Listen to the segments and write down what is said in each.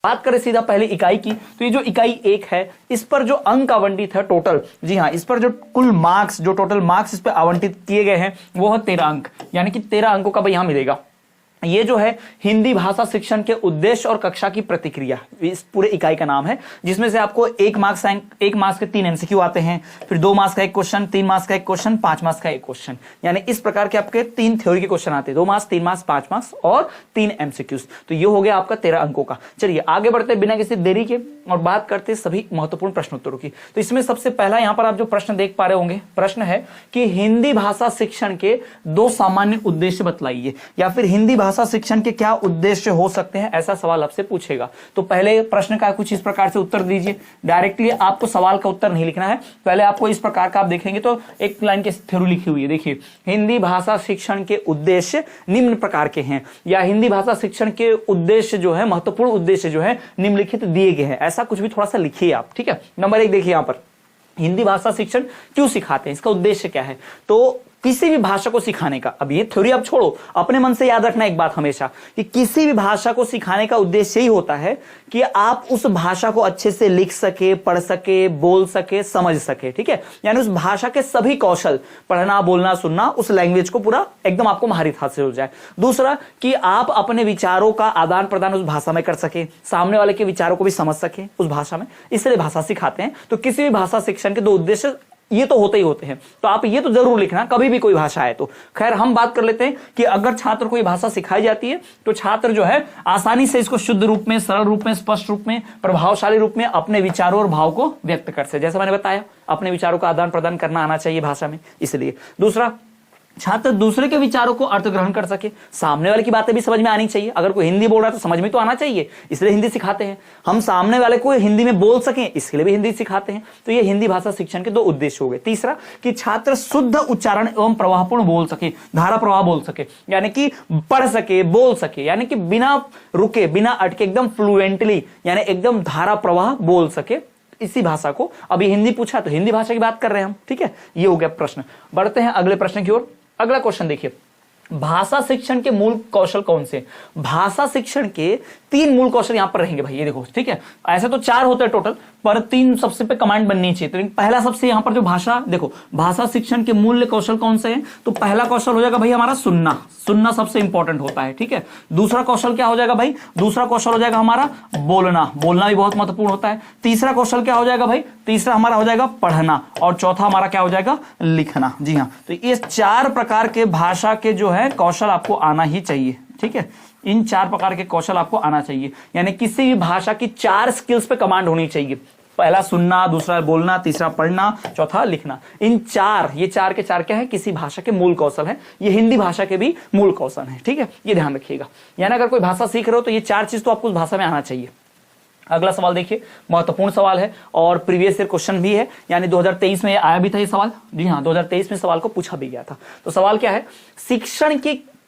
बात करें सीधा पहले इकाई की, तो ये जो इकाई 1 है इस पर जो अंक आवंटित है टोटल, जी हाँ, इस पर जो कुल मार्क्स, जो टोटल मार्क्स इस पर आवंटित किए गए हैं वो है 13 अंक, यानी कि 13 अंकों का भाई यहां मिलेगा। ये जो है हिंदी भाषा शिक्षण के उद्देश्य और कक्षा की प्रतिक्रिया, इस पूरे इकाई का नाम है, जिसमें से आपको 1 मार्क्स के 3 एमसीक्यू आते हैं, फिर 2 मार्क्स का 1 क्वेश्चन, 3 मार्क्स का 1 क्वेश्चन, 5 मार्क्स का 1 क्वेश्चन, यानी इस प्रकार के आपके 3 थ्योरी के क्वेश्चन आते हैं, 2 मार्क्स, 3 मार्क्स, 5 मार्क्स और 3 एमसीक्यूज। तो ये हो गया आपका 13 अंकों का। चलिए आगे बढ़ते बिना किसी देरी के और बात करते सभी महत्वपूर्ण प्रश्नोत्तरों की। तो इसमें सबसे पहला यहां पर आप जो प्रश्न देख पा रहे होंगे, प्रश्न है कि हिंदी भाषा शिक्षण के 2 सामान्य उद्देश्य बतलाइए, या फिर हिंदी भाषा शिक्षण के क्या उद्देश्य हो सकते हैं, ऐसा सवाल आपसे पूछेगा। तो पहले प्रश्न का कुछ इस प्रकार से उत्तर दीजिए। डायरेक्टली आपको सवाल का उत्तर नहीं लिखना है, पहले आपको इस प्रकार का आप देखेंगे तो एक लाइन की थ्योरी लिखी हुई है, देखिए, हिंदी भाषा शिक्षण के उद्देश्य निम्न प्रकार के हैं, या हिंदी भाषा शिक्षण के उद्देश्य जो है, महत्वपूर्ण उद्देश्य जो है निम्नलिखित दिए गए हैं, ऐसा कुछ भी थोड़ा सा लिखिए आप, ठीक है। नंबर 1 देखिए, यहां पर हिंदी भाषा शिक्षण क्यों सिखाते हैं, इसका उद्देश्य क्या है। तो किसी भी भाषा को सिखाने का, अब ये थ्योरी आप छोड़ो, अपने मन से याद रखना एक बात हमेशा कि किसी भी भाषा को सिखाने का उद्देश्य यही होता है कि आप उस भाषा को अच्छे से लिख सके, पढ़ सके, बोल सके, समझ सके, ठीक है। यानी उस भाषा के सभी कौशल, पढ़ना, बोलना, सुनना, उस लैंग्वेज को पूरा एकदम आपको महारत हासिल हो जाए। दूसरा कि आप अपने विचारों का आदान प्रदान उस भाषा में कर सके, सामने वाले के विचारों को भी समझ सके उस भाषा में, इसलिए भाषा सिखाते हैं। तो किसी भी भाषा शिक्षण के 2 उद्देश्य ये तो होते ही होते हैं, तो आप ये तो जरूर लिखना कभी भी कोई भाषा है तो। खैर हम बात कर लेते हैं कि अगर छात्र को ये भाषा सिखाई जाती है तो छात्र जो है आसानी से इसको शुद्ध रूप में, सरल रूप में, स्पष्ट रूप में, प्रभावशाली रूप में अपने विचारों और भाव को व्यक्त कर सके। जैसा मैंने बताया, अपने विचारों का आदान प्रदान करना आना चाहिए भाषा में, इसलिए। दूसरा, छात्र दूसरे के विचारों को अर्थ ग्रहण कर सके, सामने वाले की बातें भी समझ में आनी चाहिए। अगर कोई हिंदी बोल रहा है तो समझ में तो आना चाहिए, इसलिए हिंदी सिखाते हैं। हम सामने वाले को हिंदी में बोल सकें, इसके लिए भी हिंदी सिखाते हैं। तो ये हिंदी भाषा शिक्षण के 2 उद्देश्य हो गए। तीसरा कि छात्र शुद्ध उच्चारण एवं प्रवाहपूर्ण बोल सके, धारा प्रवाह बोल सके, यानी कि पढ़ सके, बोल सके, यानी कि बिना रुके, बिना अटके, एकदम फ्लुएंटली, यानी एकदम धारा प्रवाह बोल सके इसी भाषा को। अभी हिंदी पूछा तो हिंदी भाषा की बात कर रहे हैं हम, ठीक है। ये हो गया प्रश्न। बढ़ते हैं अगले प्रश्न की ओर। अगला क्वेश्चन देखिए, भाषा शिक्षण के मूल कौशल कौन से। भाषा शिक्षण के 3 मूल कौशल यहां पर रहेंगे भाई, ये देखो, ठीक है। ऐसे तो 4 होते हैं टोटल, पर 3 सबसे पे कमांड बननी चाहिए। तो पहला सबसे यहां पर जो भाषा, देखो, भाषा शिक्षण के मूल्य कौशल कौन से हैं, तो पहला कौशल हो जाएगा भाई हमारा सुनना। सुनना सबसे इंपॉर्टेंट होता है, ठीक है। दूसरा कौशल क्या हो जाएगा भाई, दूसरा कौशल हो जाएगा हमारा बोलना, बोलना भी बहुत महत्वपूर्ण होता है। तीसरा कौशल क्या हो जाएगा भाई, तीसरा हमारा हो जाएगा पढ़ना, और चौथा हमारा क्या हो जाएगा, लिखना। जी हाँ, तो ये 4 प्रकार के भाषा के जो है कौशल आपको आना ही चाहिए, ठीक है। इन 4 प्रकार के कौशल आपको आना चाहिए, यानी किसी भी भाषा की 4 स्किल्स पे कमांड होनी चाहिए। पहला सुनना, दूसरा बोलना, तीसरा पढ़ना, चौथा लिखना। इन 4, ये 4 के 4 क्या है, किसी भाषा के मूल कौशल है। ये हिंदी भाषा के भी मूल कौशल है, ठीक है। ये ध्यान रखिएगा, यानी अगर कोई भाषा सीख रहे हो तो ये 4 चीज तो आपको उस भाषा में आना चाहिए। अगला सवाल देखिए, महत्वपूर्ण सवाल है और प्रीवियस ईयर क्वेश्चन भी है, यानी 2023 में आया भी था ये सवाल। जी हाँ, 2023 में सवाल को पूछा भी गया था। तो सवाल क्या है,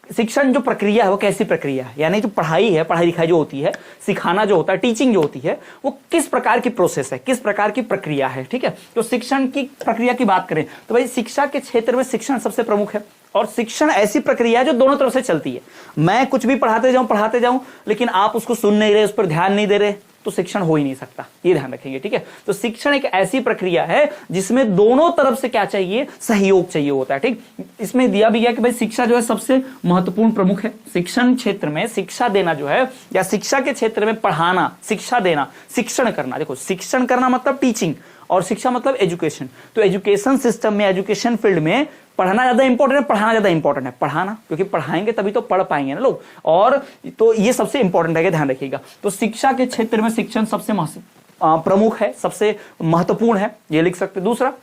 शिक्षण जो प्रक्रिया है वो कैसी प्रक्रिया है, यानी जो पढ़ाई है, पढ़ाई लिखाई जो होती है, सिखाना जो होता है, टीचिंग जो होती है, वो किस प्रकार की प्रोसेस है, किस प्रकार की प्रक्रिया है, ठीक है। तो शिक्षण की प्रक्रिया की बात करें तो भाई शिक्षा के क्षेत्र में शिक्षण सबसे प्रमुख है, और शिक्षण ऐसी प्रक्रिया है जो दोनों तरफ से चलती है। मैं कुछ भी पढ़ाते जाऊं लेकिन आप उसको सुन नहीं रहे, उस पर ध्यान नहीं दे रहे, तो शिक्षण हो ही नहीं सकता, ये ध्यान रखेंगे, ठीक है। तो शिक्षण एक ऐसी प्रक्रिया है जिसमें दोनों तरफ से क्या चाहिए, सहयोग चाहिए होता है, ठीक। इसमें दिया भी गया कि भाई शिक्षा जो है सबसे महत्वपूर्ण प्रमुख है। शिक्षण क्षेत्र में शिक्षा देना जो है, या शिक्षा के क्षेत्र में पढ़ाना, शिक्षा देना, शिक्षण करना। देखो, शिक्षण करना मतलब टीचिंग, और शिक्षा मतलब एजुकेशन। तो एजुकेशन सिस्टम में, एजुकेशन फील्ड में पढ़ना ज्यादा इंपॉर्टेंट है, पढ़ाना ज्यादा इंपॉर्टेंट है। पढ़ाना, क्योंकि पढ़ाएंगे तभी तो पढ़ पाएंगे ना लोग, और तो ये सबसे इंपॉर्टेंट है, ध्यान रखिएगा। तो शिक्षा के क्षेत्र में शिक्षण सबसे प्रमुख है, सबसे महत्वपूर्ण है, ये लिख सकते। दूसरा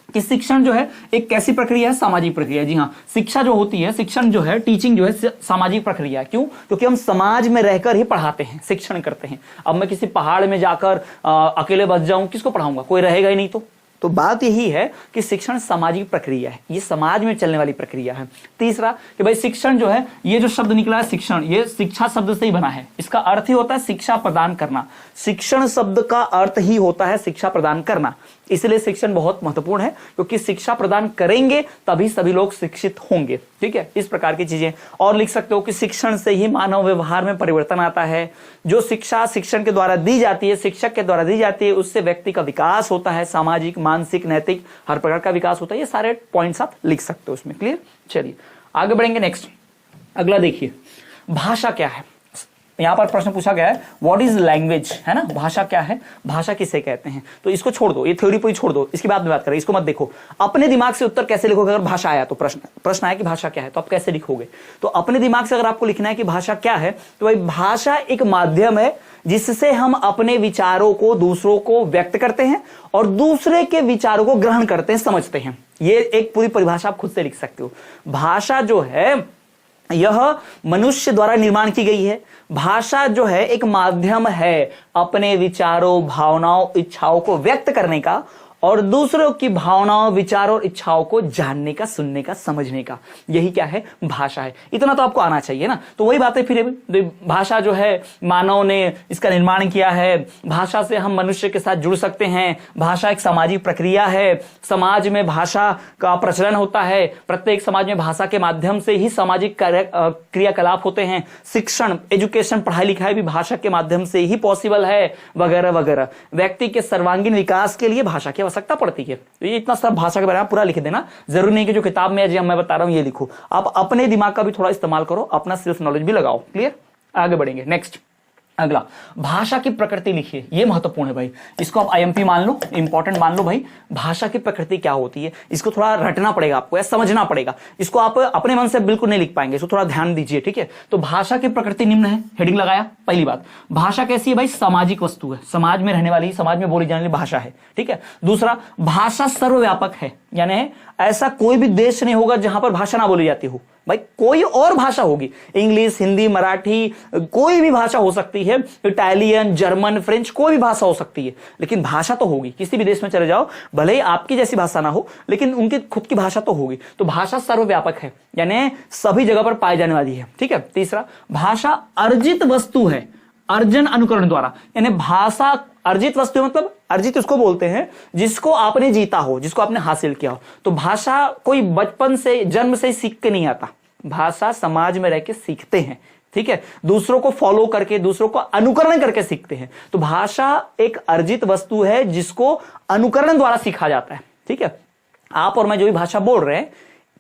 कि शिक्षण जो है एक कैसी प्रक्रिया है, सामाजिक प्रक्रिया। जी हाँ, शिक्षा जो होती है, शिक्षण जो है, टीचिंग जो है सामाजिक प्रक्रिया है। क्यों? क्योंकि हम समाज में रहकर ही पढ़ाते हैं, शिक्षण करते हैं। अब मैं किसी पहाड़ में जाकर अकेले बस जाऊं, किसको पढ़ाऊंगा, कोई रहेगा ही नहीं, तो तो बात यही है कि शिक्षण सामाजिक प्रक्रिया है, ये समाज में चलने वाली प्रक्रिया है। तीसरा कि भाई शिक्षण जो है, ये जो शब्द निकला है शिक्षण, ये शिक्षा शब्द से ही बना है, इसका अर्थ ही होता है शिक्षा प्रदान करना। शिक्षण शब्द का अर्थ ही होता है शिक्षा प्रदान करना, इसलिए शिक्षण बहुत महत्वपूर्ण है, क्योंकि शिक्षा प्रदान करेंगे तभी सभी लोग शिक्षित होंगे। ठीक है, इस प्रकार की चीजें। और लिख सकते हो कि शिक्षण से ही मानव व्यवहार में परिवर्तन आता है। जो शिक्षा शिक्षण के द्वारा दी जाती है, शिक्षक के द्वारा दी जाती है, उससे व्यक्ति का विकास होता है, सामाजिक, मानसिक, नैतिक हर प्रकार का विकास होता है। ये सारे पॉइंट्स आप लिख सकते हो उसमें। क्लियर? चलिए आगे बढ़ेंगे। नेक्स्ट अगला देखिए, भाषा क्या है। यहां पर प्रश्न पूछा गया है व्हाट इज लैंग्वेज, है ना, भाषा क्या है, भाषा किसे कहते हैं। तो इसको छोड़ दो, ये थ्योरी पूरी छोड़ दो, इसकी बाद में बात करें, इसको मत देखो। अपने दिमाग से उत्तर कैसे लिखोगे अगर भाषा आया तो, प्रश्न आया कि भाषा क्या है तो आप कैसे लिखोगे। तो अपने दिमाग से अगर आपको लिखना है कि भाषा क्या है, तो भाई भाषा एक माध्यम है जिससे हम अपने विचारों को दूसरों को व्यक्त करते हैं और दूसरे के विचारों को ग्रहण करते हैं, समझते हैं। ये एक पूरी परिभाषा आप खुद से लिख सकते हो। भाषा जो है यह मनुष्य द्वारा निर्माण की गई है। भाषा जो है एक माध्यम है अपने विचारों, भावनाओं, इच्छाओं को व्यक्त करने का और दूसरों की भावनाओं, विचारों और इच्छाओं को जानने का, सुनने का, समझने का। यही क्या है, भाषा है। इतना तो आपको आना चाहिए ना। तो वही बात है फिर, भाषा जो है मानव ने इसका निर्माण किया है। भाषा से हम मनुष्य के साथ जुड़ सकते हैं। भाषा एक सामाजिक प्रक्रिया है। समाज में भाषा का प्रचलन होता है। प्रत्येक समाज में भाषा के माध्यम से ही सामाजिक क्रियाकलाप होते हैं। शिक्षण, एजुकेशन, पढ़ाई लिखाई भी भाषा के माध्यम से ही पॉसिबल है, वगैरह वगैरह। व्यक्ति के सर्वांगीण विकास के लिए भाषा की आवश्यकता पड़ती है। तो ये इतना सब भाषा के बारे में पूरा लिख देना जरूरी नहीं कि जो किताब में है मैं बता रहा हूं ये लिखो। आप अपने दिमाग का भी थोड़ा इस्तेमाल करो, अपना सेल्फ नॉलेज भी लगाओ। क्लियर? आगे बढ़ेंगे। नेक्स्ट अगला, भाषा की प्रकृति लिखिए। ये महत्वपूर्ण है भाई, इसको आप आईएमपी मान लो, इंपॉर्टेंट मान लो भाई। भाषा की प्रकृति क्या होती है, इसको थोड़ा रटना पड़ेगा आपको या समझना पड़ेगा। इसको आप अपने मन से बिल्कुल नहीं लिख पाएंगे, इसको थोड़ा ध्यान दीजिए। ठीक है, तो भाषा की प्रकृति निम्न है, हेडिंग लगाया। पहली बात, भाषा कैसी है भाई, सामाजिक वस्तु है, समाज में रहने वाली, समाज में बोली जाने वाली भाषा है। ठीक है। दूसरा, भाषा सर्वव्यापक है, यानी ऐसा कोई भी देश नहीं होगा जहां पर भाषा ना बोली जाती हो। भाई कोई और भाषा होगी, इंग्लिश, हिंदी, मराठी, कोई भी भाषा हो सकती है, इटालियन, जर्मन, फ्रेंच, कोई भी भाषा हो सकती है, लेकिन भाषा तो होगी। किसी भी देश में चले जाओ, भले ही आपकी जैसी भाषा ना हो, लेकिन उनकी खुद की भाषा तो होगी। तो भाषा सर्वव्यापक है, यानी सभी जगह पर पाई जाने वाली है। ठीक है। तीसरा, भाषा अर्जित वस्तु है, अर्जन अनुकरण द्वारा, यानी भाषा अर्जित वस्तु मतलब अर्जित उसको बोलते हैं जिसको आपने जीता हो, जिसको आपने हासिल किया हो। तो भाषा कोई बचपन से, जन्म से सीख के नहीं आता, भाषा समाज में रह के सीखते हैं। ठीक है, दूसरों को फॉलो करके, दूसरों को अनुकरण करके सीखते हैं। तो भाषा एक अर्जित वस्तु है जिसको अनुकरण द्वारा सीखा जाता है। ठीक है, आप और मैं जो भी भाषा बोल रहे हैं,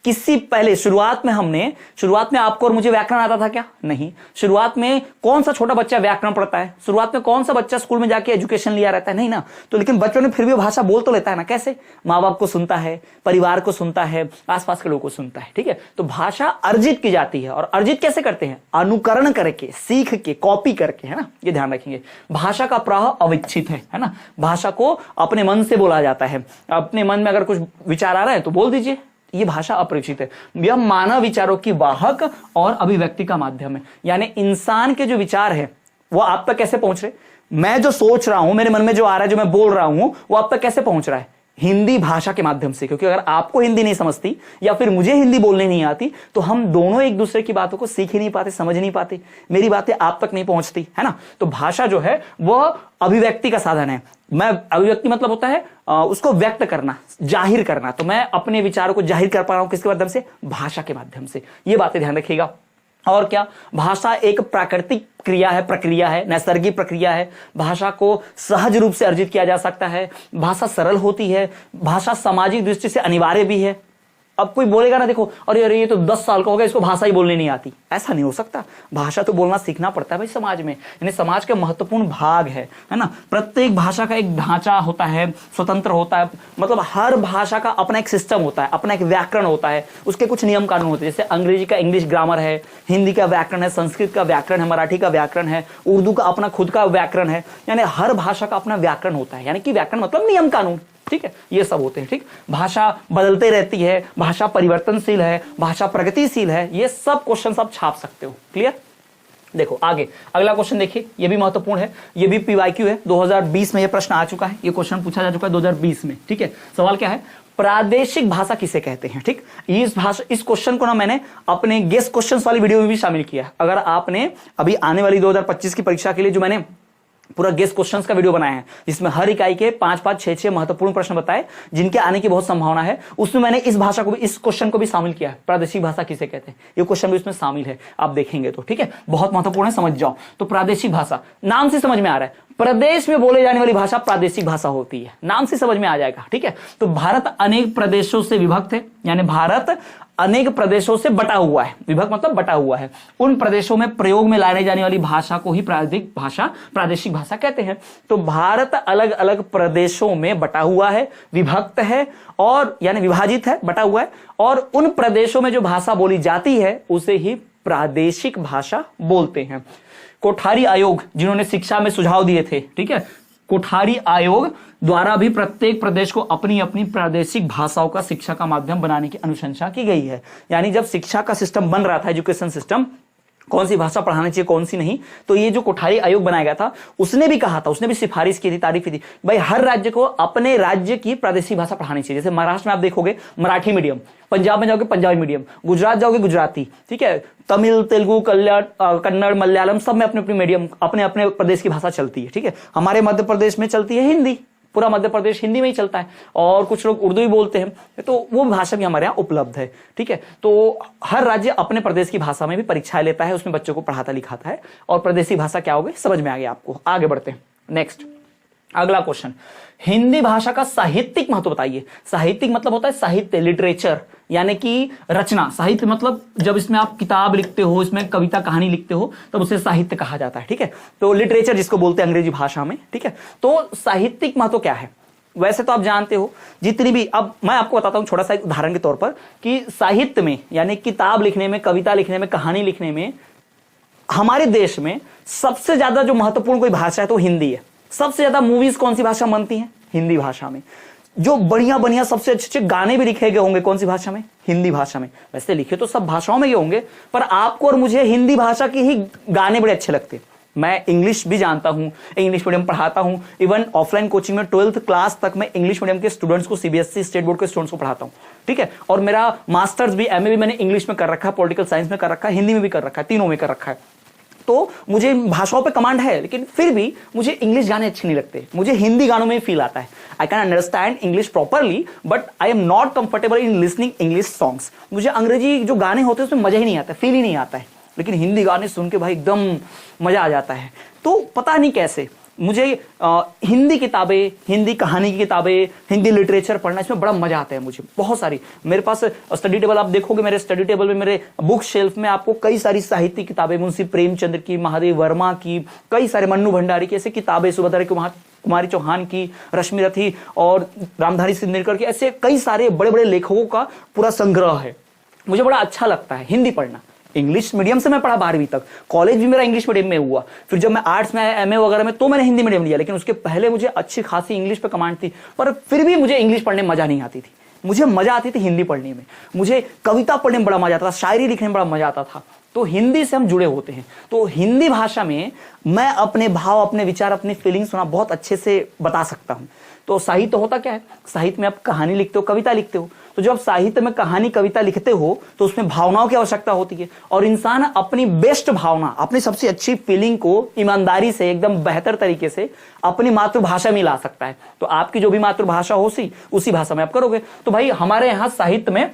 किसी पहले शुरुआत में आपको और मुझे व्याकरण आता था क्या? नहीं। शुरुआत में कौन सा छोटा बच्चा व्याकरण पढ़ता है? शुरुआत में कौन सा बच्चा स्कूल में जाके एजुकेशन लिया रहता है? नहीं ना। तो लेकिन बच्चों ने फिर भी भाषा बोल तो लेता है ना। कैसे? माँ बाप को सुनता है, परिवार को सुनता है, आसपास के लोगों को सुनता है। ठीक है, तो भाषा अर्जित की जाती है। और अर्जित कैसे करते हैं? अनुकरण करके, सीख के, कॉपी करके, है ना। ये ध्यान रखेंगे। भाषा का प्रवाह अविच्छित है ना। भाषा को अपने मन से बोला जाता है। अपने मन में अगर कुछ विचार आ रहा है तो बोल दीजिए, ये भाषा अपरिचित है। यह मानव विचारों की वाहक और अभिव्यक्ति का माध्यम है, यानी इंसान के जो विचार है वो आप तक कैसे पहुंच रहे, मैं जो सोच रहा हूं, मेरे मन में जो आ रहा है, जो मैं बोल रहा हूं, वो आप तक कैसे पहुंच रहा है? हिंदी भाषा के माध्यम से। क्योंकि अगर आपको हिंदी नहीं समझती या फिर मुझे हिंदी बोलने नहीं आती तो हम दोनों एक दूसरे की बातों को सीख ही नहीं पाते, समझ नहीं पाते, मेरी बातें आप तक नहीं पहुंचती, है ना। तो भाषा जो है वह अभिव्यक्ति का साधन है। मैं अभिव्यक्ति मतलब होता है उसको व्यक्त करना, जाहिर करना। तो मैं अपने विचारों को जाहिर कर पा रहा हूं किसके माध्यम से? भाषा के माध्यम से। ये बातें ध्यान रखिएगा। और क्या, भाषा एक प्राकृतिक क्रिया है, प्रक्रिया है, नैसर्गिक प्रक्रिया है। भाषा को सहज रूप से अर्जित किया जा सकता है। भाषा सरल होती है। भाषा सामाजिक दृष्टि से अनिवार्य भी है। अब कोई बोलेगा ना, देखो अरे अरे ये तो 10 साल का हो गया, इसको भाषा ही बोलने नहीं आती, ऐसा नहीं हो सकता। भाषा तो बोलना सीखना पड़ता है भाई समाज में, यानी समाज का महत्वपूर्ण भाग है ना। प्रत्येक भाषा का एक ढांचा होता है, स्वतंत्र होता है। मतलब हर भाषा का अपना एक सिस्टम होता है, अपना एक व्याकरण होता है, उसके कुछ नियम कानून होते हैं। जैसे अंग्रेजी का इंग्लिश ग्रामर है, हिंदी का व्याकरण है, संस्कृत का व्याकरण है, मराठी का व्याकरण है, उर्दू का अपना खुद का व्याकरण है। यानी हर भाषा का अपना व्याकरण होता है, यानी कि व्याकरण मतलब नियम कानून। ठीक है, ये सब होते हैं। ठीक, भाषा बदलते रहती है, भाषा परिवर्तनशील है, भाषा प्रगतिशील है। ये सब क्वेश्चन आप छाप सकते हो। क्लियर? देखो आगे अगला क्वेश्चन देखिए, ये भी महत्वपूर्ण है, ये भी पीवाईक्यू है, 2020 में ये प्रश्न आ चुका है, ये क्वेश्चन पूछा जा चुका है 2020 में। ठीक है, सवाल क्या है, प्रादेशिक भाषा किसे कहते हैं। ठीक, इस क्वेश्चन को ना मैंने अपने गेस्ट क्वेश्चंस वाली वीडियो में भी शामिल किया है। अगर आपने अभी आने वाली 2025 की परीक्षा के लिए जो मैंने पूरा गेस्ट क्वेश्चंस का वीडियो बनाया है, जिसमें हर इकाई के 5-5, 6-6 महत्वपूर्ण प्रश्न बताए जिनके आने की बहुत संभावना है, उसमें मैंने इस भाषा को भी, इस क्वेश्चन को भी शामिल किया है, प्रादेशिक भाषा किसे कहते हैं, ये क्वेश्चन भी उसमें शामिल है, आप देखेंगे तो। ठीक है, बहुत महत्वपूर्ण है, समझ जाओ। तो प्रादेशिक भाषा नाम से समझ में आ रहा है, प्रदेश में बोले जाने वाली भाषा प्रादेशिक भाषा होती है, नाम से समझ में आ जाएगा। ठीक है, तो भारत अनेक प्रदेशों से विभक्त है, यानी भारत अनेक प्रदेशों से बटा हुआ है, विभक्त मतलब बटा हुआ है। उन प्रदेशों में प्रयोग में लाने जाने वाली भाषा को ही प्रादेशिक भाषा कहते हैं। तो भारत अलग अलग प्रदेशों में बटा हुआ है, विभक्त है, और यानी विभाजित है, बटा हुआ है, और उन प्रदेशों में जो भाषा बोली जाती है उसे ही प्रादेशिक भाषा बोलते हैं। कोठारी आयोग जिन्होंने शिक्षा में सुझाव दिए थे, ठीक है, कोठारी आयोग द्वारा भी प्रत्येक प्रदेश को अपनी अपनी प्रादेशिक भाषाओं का शिक्षा का माध्यम बनाने की अनुशंसा की गई है। यानी जब शिक्षा का सिस्टम बन रहा था, एजुकेशन सिस्टम, कौन सी भाषा पढ़ानी चाहिए कौन सी नहीं, तो ये जो कोठारी आयोग बनाया गया था उसने भी कहा था, उसने भी सिफारिश की थी, तारीफ की थी, भाई हर राज्य को अपने राज्य की प्रादेशिक भाषा पढ़ानी चाहिए। जैसे महाराष्ट्र में आप देखोगे मराठी मीडियम, पंजाब में जाओगे पंजाबी मीडियम, गुजरात जाओगे गुजराती, ठीक है, तमिल, तेलुगु, कन्नड़, मलयालम, सब में अपने अपने मीडियम, अपने अपने प्रदेश की भाषा चलती है। ठीक है, हमारे मध्य प्रदेश में चलती है हिंदी, पूरा मध्य प्रदेश हिंदी में ही चलता है, और कुछ लोग उर्दू भी बोलते हैं, तो वो भाषा भी हमारे यहाँ उपलब्ध है। ठीक है, तो हर राज्य अपने प्रदेश की भाषा में भी परीक्षाएं लेता है, उसमें बच्चों को पढ़ाता लिखाता है, और प्रदेशी भाषा क्या होगी समझ में आ गया आपको। आगे बढ़ते हैं, नेक्स्ट अगला क्वेश्चन, हिंदी भाषा का साहित्यिक महत्व बताइए। साहित्यिक मतलब होता है साहित्य, लिटरेचर, यानी कि रचना। साहित्य मतलब जब इसमें आप किताब लिखते हो, इसमें कविता कहानी लिखते हो, तब उसे साहित्य कहा जाता है। ठीक है, तो लिटरेचर जिसको बोलते हैं अंग्रेजी भाषा में। ठीक है, तो साहित्यिक महत्व क्या है, वैसे तो आप जानते हो जितनी भी, अब मैं आपको बताता हूं छोटा सा उदाहरण के तौर पर, कि साहित्य में यानी किताब लिखने में, कविता लिखने में, कहानी लिखने में हमारे देश में सबसे ज्यादा जो महत्वपूर्ण कोई भाषा है तो हिंदी है। सबसे ज्यादा मूवीज कौन सी भाषा में बनती हैं, हिंदी भाषा में। जो बढ़िया बढ़िया सबसे अच्छे अच्छे गाने भी लिखे गए होंगे कौन सी भाषा में, हिंदी भाषा में। वैसे लिखे तो सब भाषाओं में ही होंगे, पर आपको और मुझे हिंदी भाषा के ही गाने बड़े अच्छे लगते हैं। मैं इंग्लिश भी जानता हूं, इंग्लिश मीडियम पढ़ाता हूं, इवन ऑफलाइन कोचिंग में 12th क्लास तक मैं इंग्लिश मीडियम के स्टूडेंट्स को, सीबीएसई स्टेट बोर्ड के स्टूडेंट्स को पढ़ाता हूं। ठीक है, और मेरा मास्टर्स भी, एमए भी मैंने इंग्लिश में कर रखा है, पॉलिटिकल साइंस में कर रखा है, हिंदी में भी कर रखा है, तीनों में कर रखा है। तो मुझे भाषाओं पे कमांड है, लेकिन फिर भी मुझे इंग्लिश गाने अच्छे नहीं लगते, मुझे हिंदी गानों में ही फील आता है। I can understand English properly, but I am not comfortable in listening English songs. मुझे अंग्रेजी जो गाने होते हैं उसमें मजा ही नहीं आता, फील ही नहीं आता है, लेकिन हिंदी गाने सुन के भाई एकदम मजा आ जाता है। तो पता नहीं कैसे मुझे हिंदी किताबें, हिंदी कहानी की किताबें, हिंदी लिटरेचर पढ़ना, इसमें बड़ा मजा आता है मुझे, बहुत सारी। मेरे पास स्टडी टेबल आप देखोगे, मेरे स्टडी टेबल में, मेरे बुक शेल्फ में आपको कई सारी साहित्य किताबें, मुंशी प्रेमचंद्र की, महादेव वर्मा की, कई सारे, मन्नू भंडारी की ऐसे किताबें, सुभद्रा कुमारी चौहान की, रश्मि रथी और रामधारी सिंह की, ऐसे कई सारे बड़े बड़े लेखकों का पूरा संग्रह है। मुझे बड़ा अच्छा लगता है हिंदी पढ़ना। इंग्लिश मीडियम से मैं पढ़ा 12वीं तक, कॉलेज भी मेरा इंग्लिश मीडियम में हुआ, फिर जब मैं आर्ट्स में आया, एमए वगैरह में, तो मैंने हिंदी मीडियम लिया, लेकिन उसके पहले मुझे अच्छी खासी इंग्लिश पे कमांड थी, पर फिर भी मुझे इंग्लिश पढ़ने में मजा नहीं आती थी। मुझे मजा आती थी हिंदी पढ़ने में, मुझे कविता पढ़ने में बड़ा मजा आता था, शायरी लिखने में बड़ा मजा आता था। तो हिंदी से हम जुड़े होते हैं, तो हिंदी भाषा में मैं अपने भाव, अपने विचार, अपनी फीलिंग्स बहुत अच्छे से बता सकता हूं। तो साहित्य होता क्या है, साहित्य में आप कहानी लिखते हो, कविता लिखते हो, तो जब साहित्य में कहानी कविता लिखते हो तो उसमें भावनाओं की आवश्यकता होती है, और इंसान अपनी बेस्ट भावना, अपनी सबसे अच्छी फीलिंग को ईमानदारी से, एकदम बेहतर तरीके से अपनी मातृभाषा में ला सकता है। तो आपकी जो भी मातृभाषा हो उसी भाषा में आप करोगे। तो भाई हमारे यहाँ साहित्य में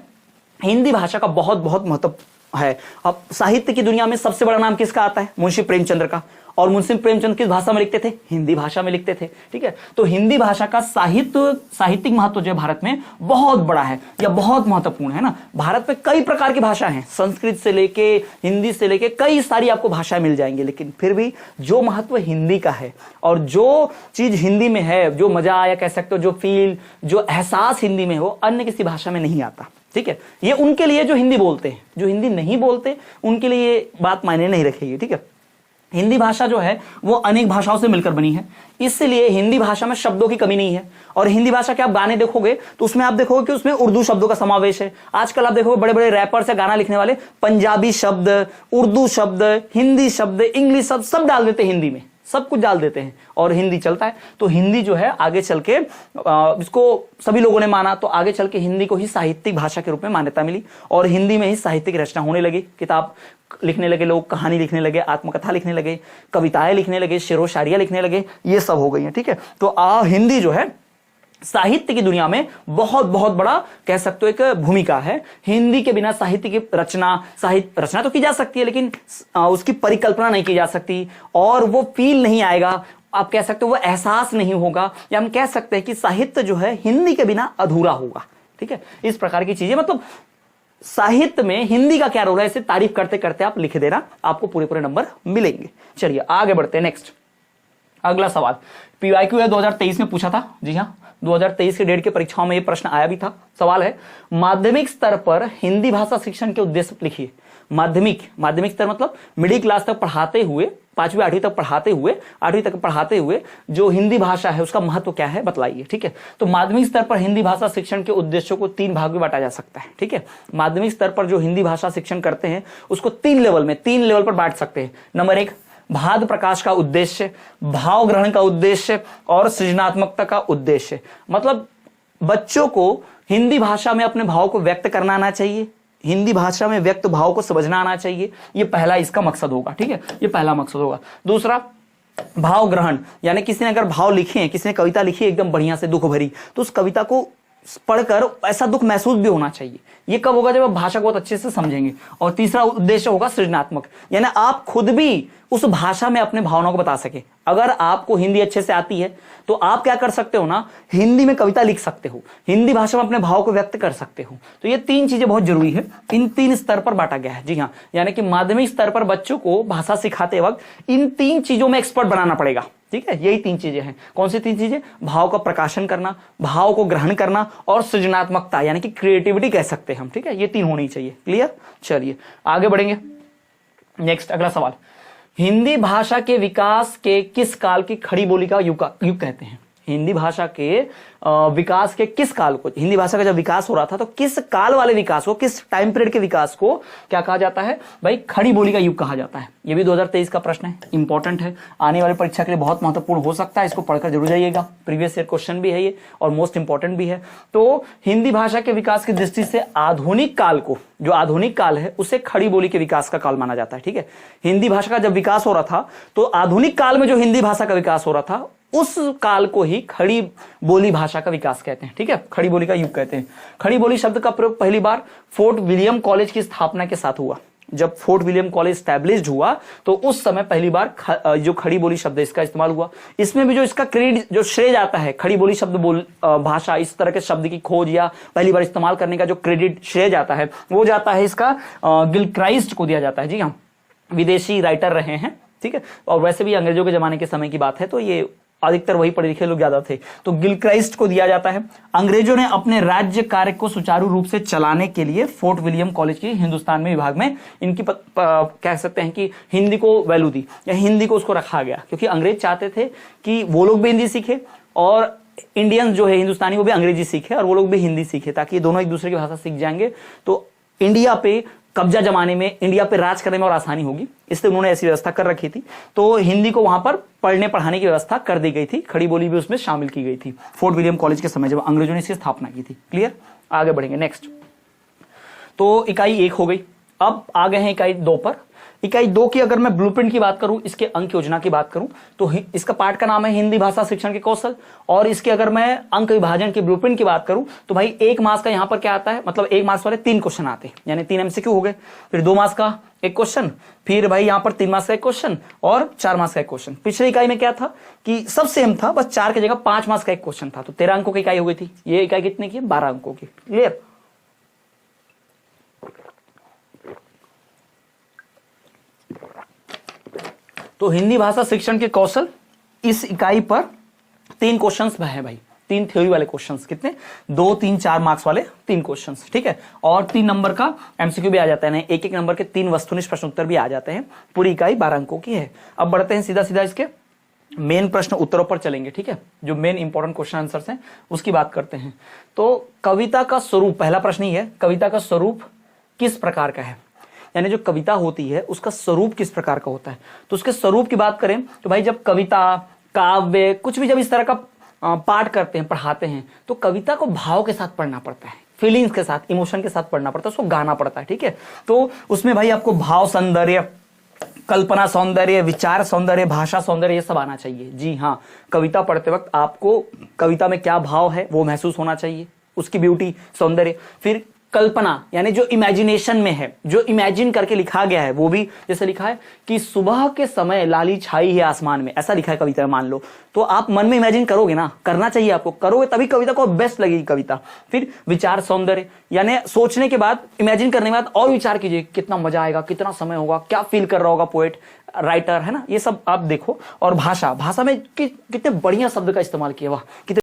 हिंदी भाषा का बहुत बहुत महत्व है। अब साहित्य की दुनिया में सबसे बड़ा नाम किसका आता है, मुंशी प्रेमचंद्र का। और मुंशी प्रेमचंद किस भाषा में लिखते थे, हिंदी भाषा में लिखते थे। ठीक है, तो हिंदी भाषा का साहित्यिक महत्व जो भारत में बहुत बड़ा है, या बहुत महत्वपूर्ण है ना। भारत में कई प्रकार की भाषाएं हैं, संस्कृत से लेके, हिंदी से लेके, कई सारी आपको भाषाएं मिल जाएंगी, लेकिन फिर भी जो महत्व हिंदी का है, और जो चीज हिंदी में है, जो मजा, या कह सकते हो जो फील, जो एहसास हिंदी में हो, अन्य किसी भाषा में नहीं आता। ठीक है, ये उनके लिए जो हिंदी बोलते हैं, जो हिंदी नहीं बोलते उनके लिए ये बात मायने नहीं रखेगी। ठीक है, हिंदी भाषा जो है वो अनेक भाषाओं से मिलकर बनी है, इसलिए हिंदी भाषा में शब्दों की कमी नहीं है। और हिंदी भाषा के आप गाने देखोगे तो उसमें आप देखोगे कि उसमें उर्दू शब्दों का समावेश है। आजकल आप देखोगे बड़े बड़े रैपर्स या गाना लिखने वाले पंजाबी शब्द, उर्दू शब्द, हिंदी शब्द, इंग्लिश शब्द सब डाल देते हैं हिंदी में, सब कुछ डाल देते हैं और हिंदी चलता है। तो हिंदी जो है आगे चल के इसको सभी लोगों ने माना, तो आगे चल के हिंदी को ही साहित्यिक भाषा के रूप में मान्यता मिली और हिंदी में ही साहित्यिक रचना होने लगी। किताब लिखने लगे लोग, कहानी लिखने लगे, आत्मकथा लिखने लगे, कविताएं लिखने लगे, शेरो शायरियां लिखने लगे, ये सब हो गई है। ठीक है, तो हिंदी जो है साहित्य की दुनिया में बहुत बहुत बड़ा कह सकते हो एक भूमिका है। हिंदी के बिना साहित्य की रचना तो की जा सकती है, लेकिन उसकी परिकल्पना नहीं की जा सकती और वो फील नहीं आएगा, आप कह सकते हो वो एहसास नहीं होगा, या हम कह सकते हैं कि साहित्य जो है हिंदी के बिना अधूरा होगा। ठीक है, इस प्रकार की चीजें, मतलब साहित्य में हिंदी का क्या रोल है, इसे तारीफ करते करते आप लिख देना, आपको पूरे पूरे नंबर मिलेंगे। चलिए आगे बढ़ते हैं। नेक्स्ट अगला सवाल पीवाईक्यू है, 2023 में पूछा था। जी हाँ, 2023 के डेट के परीक्षाओं में यह प्रश्न आया भी था। सवाल है माध्यमिक स्तर पर हिंदी भाषा शिक्षण के उद्देश्य लिखिए। माध्यमिक स्तर मतलब मिडिल क्लास तक पढ़ाते हुए, 5वीं 8वीं तक पढ़ाते हुए, 8वीं तक पढ़ाते हुए जो हिंदी भाषा है उसका महत्व क्या है बताइए। ठीक है, तो माध्यमिक स्तर पर हिंदी भाषा शिक्षण के उद्देश्यों को 3 भाग में बांटा जा सकता है। ठीक है, माध्यमिक स्तर पर जो हिंदी भाषा शिक्षण करते हैं उसको 3 लेवल पर बांट सकते हैं। नंबर 1 भाद प्रकाश का उद्देश्य, भाव ग्रहण का उद्देश्य और सृजनात्मकता का उद्देश्य। मतलब बच्चों को हिंदी भाषा में अपने भाव को व्यक्त करना आना चाहिए, हिंदी भाषा में व्यक्त भाव को समझना आना चाहिए, ये पहला इसका मकसद होगा। ठीक है, ये पहला मकसद होगा। दूसरा भाव ग्रहण, यानी किसी ने अगर भाव लिखे हैं, किसी ने कविता लिखी है एकदम बढ़िया से दुख भरी, तो उस कविता को पढ़कर ऐसा दुख महसूस भी होना चाहिए। ये कब होगा, जब आप भाषा को बहुत अच्छे से समझेंगे। और तीसरा उद्देश्य होगा सृजनात्मक, यानी आप खुद भी उस भाषा में अपने भावनाओं को बता सके। अगर आपको हिंदी अच्छे से आती है तो आप क्या कर सकते हो ना, हिंदी में कविता लिख सकते हो, हिंदी भाषा में अपने भाव को व्यक्त कर सकते हो। तो ये 3 चीजें बहुत जरूरी है, इन 3 स्तर पर बांटा गया है। जी हाँ, यानी कि माध्यमिक स्तर पर बच्चों को भाषा सिखाते वक्त इन 3 चीजों में एक्सपर्ट बनाना पड़ेगा। ठीक है, यही 3 चीजें हैं। कौन सी 3 चीजें? भाव का प्रकाशन करना, भाव को ग्रहण करना और सृजनात्मकता, यानी कि क्रिएटिविटी कह सकते हैं हम। ठीक है, ये 3 होनी चाहिए। क्लियर? चलिए आगे बढ़ेंगे। नेक्स्ट अगला सवाल, हिंदी भाषा के विकास के किस काल की खड़ी बोली का युग कहते हैं? हिंदी भाषा के विकास के किस काल को, हिंदी भाषा का जब विकास हो रहा था तो किस काल वाले विकास को, किस टाइम पीरियड के विकास को क्या कहा जाता है भाई? खड़ी बोली का युग कहा जाता है। यह भी 2023 का प्रश्न है, इंपॉर्टेंट है, आने वाली परीक्षा के लिए बहुत महत्वपूर्ण हो सकता है, इसको पढ़कर जरूर जाइएगा। प्रीवियस ईयर क्वेश्चन भी है ये और मोस्ट इंपॉर्टेंट भी है। तो हिंदी भाषा के विकास की दृष्टि से आधुनिक काल को, जो आधुनिक काल है उसे खड़ी बोली के विकास का काल माना जाता है। ठीक है, हिंदी भाषा का जब विकास हो रहा था तो आधुनिक काल में जो हिंदी भाषा का विकास हो रहा था उस काल को ही खड़ी बोली भाषा का विकास कहते हैं। ठीक है, खड़ी बोली का युग कहते हैं। खड़ी बोली शब्द का प्रयोग पहली बार फोर्ट विलियम कॉलेज की स्थापना के साथ हुआ। जब फोर्ट विलियम कॉलेज स्टैब्लिश्ड हुआ तो उस समय पहली बार जो खड़ी बोली शब्द है इसका इस्तेमाल हुआ। इसमें भी जो इसका क्रेडिट, जो श्रेय जाता है, खड़ी बोली शब्द भाषा, इस तरह के शब्द की खोज या पहली बार इस्तेमाल करने का जो क्रेडिट श्रेय जाता है वो जाता है इसका गिलक्राइस्ट को दिया जाता है। जी हाँ, विदेशी राइटर रहे हैं। ठीक है, और वैसे भी अंग्रेजों के जमाने के समय की बात है तो ये अधिकतर वही पढ़े लिखे लोग ज्यादा थे, तो गिलक्राइस्ट को दिया जाता है। अंग्रेजों ने अपने राज्य कार्य को सुचारू रूप से चलाने के लिए फोर्ट विलियम कॉलेज की हिंदुस्तान में विभाग में इनकी कह सकते हैं कि हिंदी को वैल्यू दी या हिंदी को उसको रखा गया, क्योंकि अंग्रेज चाहते थे कि वो लोग भी हिंदी सीखे और इंडियंस जो है हिंदुस्तानी वो भी अंग्रेजी सीखे और वो लोग भी हिंदी सीखे, ताकि दोनों एक दूसरे की भाषा सीख जाएंगे तो इंडिया पे कब्जा जमाने में, इंडिया पे राज करने में और आसानी होगी, इसलिए उन्होंने ऐसी व्यवस्था कर रखी थी। तो हिंदी को वहां पर पढ़ने पढ़ाने की व्यवस्था कर दी गई थी, खड़ी बोली भी उसमें शामिल की गई थी फोर्ट विलियम कॉलेज के समय जब अंग्रेजों ने इसकी स्थापना की थी। क्लियर? आगे बढ़ेंगे। नेक्स्ट, तो इकाई 1 हो गई, अब आ गए हैं इकाई 2 पर। इकाई 2 की अगर मैं ब्लूप्रिंट की बात करूं, इसके अंक योजना की बात करूं, तो इसका पाठ का नाम है हिंदी भाषा शिक्षण के कौशल, और इसके अगर मैं अंक विभाजन की ब्लूप्रिंट की बात करूं तो भाई 1 मार्क्स का यहां पर क्या आता है, मतलब 1 मार्क्स वाले 3 क्वेश्चन आते हैं, यानी 3 MCQ हो गए, फिर 2 मार्क्स का 1 क्वेश्चन, फिर भाई यहां पर 3 मार्क्स का 1 क्वेश्चन और 4 मार्क्स का 1 क्वेश्चन। पिछली इकाई में क्या था कि सब सेम था, बस 4 की जगह 5 मार्क्स का 1 क्वेश्चन था, तो 13 अंकों की इकाई हो गई थी। ये इकाई कितने की है? 12 अंकों की। क्लियर? तो हिंदी भाषा शिक्षण के कौशल इस इकाई पर 3 क्वेश्चंस है भाई, 3 थ्योरी वाले क्वेश्चंस, कितने 2 3 4 मार्क्स वाले 3 क्वेश्चंस, ठीक है। और 3 नंबर का एमसीक्यू भी आ जाता है, एक नंबर के 3 वस्तुनिष्ठ प्रश्न उत्तर भी आ जाते हैं। पूरी इकाई 12 अंकों की है। अब बढ़ते हैं सीधा सीधा इसके मेन प्रश्न उत्तरों पर चलेंगे, ठीक है। जो मेन इंपॉर्टेंट क्वेश्चन आंसर्स हैं उसकी बात करते हैं। तो कविता का स्वरूप, पहला प्रश्न ही है, कविता का स्वरूप किस प्रकार का है, यानी जो कविता होती है उसका स्वरूप किस प्रकार का होता है। तो उसके स्वरूप की बात करें तो भाई जब कविता, काव्य, कुछ भी जब इस तरह का पाठ करते हैं, पढ़ाते हैं, तो कविता को भाव के साथ पढ़ना पड़ता है, फीलिंग्स के साथ, इमोशन के साथ पढ़ना पड़ता है, उसको गाना पड़ता है, ठीक है। तो उसमें भाई आपको भाव सौंदर्य, कल्पना सौंदर्य, विचार सौंदर्य, भाषा सौंदर्य, ये सब आना चाहिए। जी हाँ, कविता पढ़ते वक्त आपको कविता में क्या भाव है वो महसूस होना चाहिए, उसकी ब्यूटी, सौंदर्य। फिर कल्पना, यानी जो इमेजिनेशन में है, जो इमेजिन करके लिखा गया है, वो भी जैसे लिखा है कि सुबह के समय लाली छाई है आसमान में, ऐसा लिखा है कविता में, मान लो। तो आप मन में इमेजिन करोगे ना, करना चाहिए आपको, करोगे तभी कविता को बेस्ट लगेगी कविता। फिर विचार सौंदर्य, यानी सोचने के बाद, इमेजिन करने के बाद और विचार कीजिए, कितना मजा आएगा, कितना समय होगा, क्या फील कर रहा होगा पोएट, राइटर, है ना, ये सब आप देखो। और भाषा, भाषा में कितने बढ़िया शब्द का इस्तेमाल किया, वाह, कितने